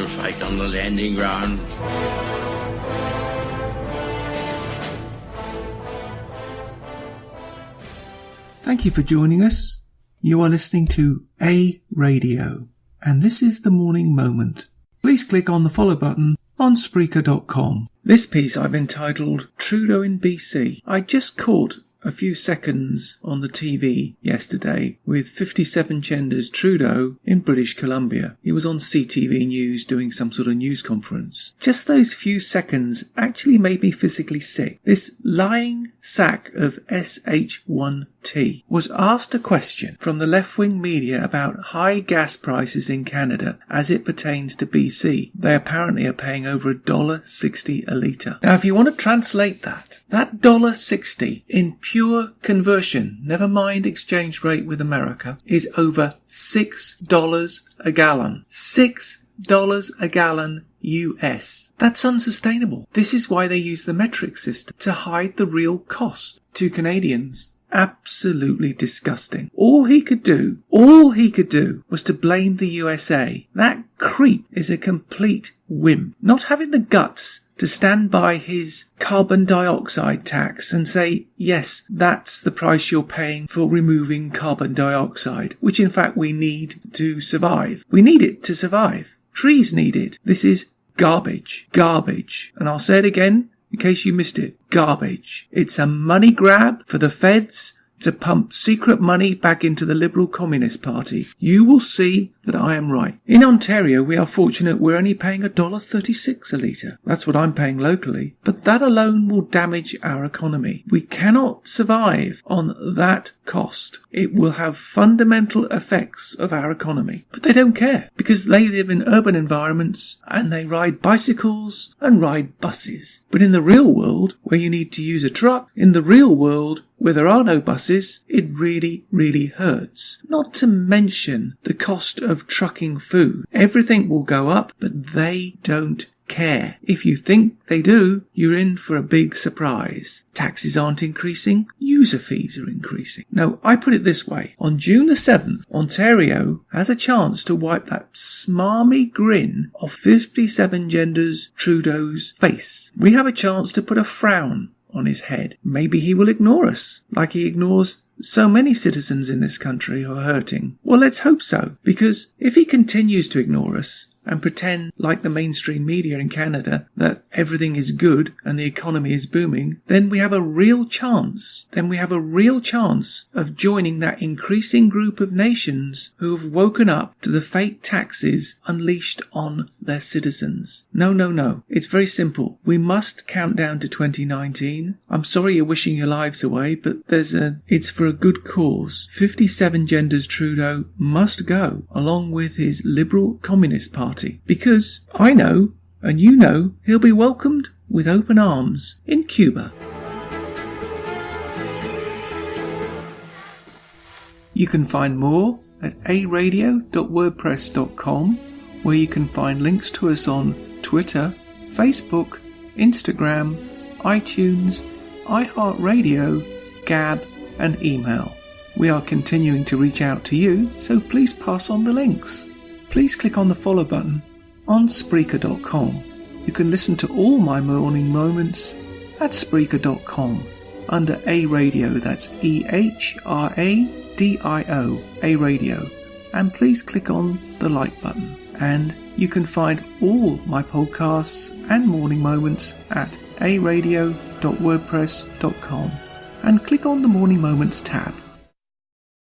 little fight on the landing ground. Thank you for joining us. You are listening to A Radio, and this is the Morning Moment. Please click on the follow button on Spreaker.com. This piece I've entitled Trudeau in BC. I just caught a few seconds on the TV yesterday with 57 Genders Trudeau in British Columbia. He was on CTV News doing some sort of news conference. Just those few seconds actually made me physically sick. This lying sack of SH1T was asked a question from the left-wing media about high gas prices in Canada as it pertains to BC. They apparently are paying over $1.60 a litre. Now, if you want to translate that $1.60 in pure conversion, never mind exchange rate with America, is over $6 a gallon. $6 a gallon US. That's unsustainable. This is why they use the metric system, to hide the real cost to Canadians. Absolutely disgusting. All he could do was to blame the USA. That creep is a complete wimp. Not having the guts to stand by his carbon dioxide tax and say, yes, that's the price you're paying for removing carbon dioxide, which in fact we need to survive. We need it to survive. Trees need it. This is garbage. Garbage. And I'll say it again in case you missed it. Garbage. It's a money grab for the feds to pump secret money back into the Liberal Communist Party. You will see that I am right. In Ontario, we are fortunate we're only paying $1.36 a litre. That's what I'm paying locally. But that alone will damage our economy. We cannot survive on that cost. It will have fundamental effects of our economy. But they don't care because they live in urban environments and they ride bicycles and ride buses. But in the real world, where you need to use a truck, in the real world, where there are no buses, it really, really hurts. Not to mention the cost of trucking food. Everything will go up, but they don't care. If you think they do, you're in for a big surprise. Taxes aren't increasing, user fees are increasing. No, I put it this way. On June the 7th, Ontario has a chance to wipe that smarmy grin off 57 Genders Trudeau's face. We have a chance to put a frown on his head. Maybe he will ignore us, like he ignores so many citizens in this country who are hurting. Well, let's hope so, because if he continues to ignore us and pretend, like the mainstream media in Canada, that everything is good and the economy is booming, then we have a real chance. Of joining that increasing group of nations who have woken up to the fake taxes unleashed on their citizens. No. It's very simple. We must count down to 2019. I'm sorry you're wishing your lives away, but it's for a good cause. 57 Genders Trudeau must go, along with his Liberal Communist Party. Because I know, and you know, he'll be welcomed with open arms in Cuba. You can find more at aradio.wordpress.com, where you can find links to us on Twitter, Facebook, Instagram, iTunes, iHeartRadio, Gab and email. We are continuing to reach out to you, so please pass on the links. Please click on the follow button on Spreaker.com. You can listen to all my morning moments at Spreaker.com under A Radio, that's EHRADIO, A Radio. And please click on the like button. And you can find all my podcasts and morning moments at aradio.wordpress.com and click on the Morning Moments tab.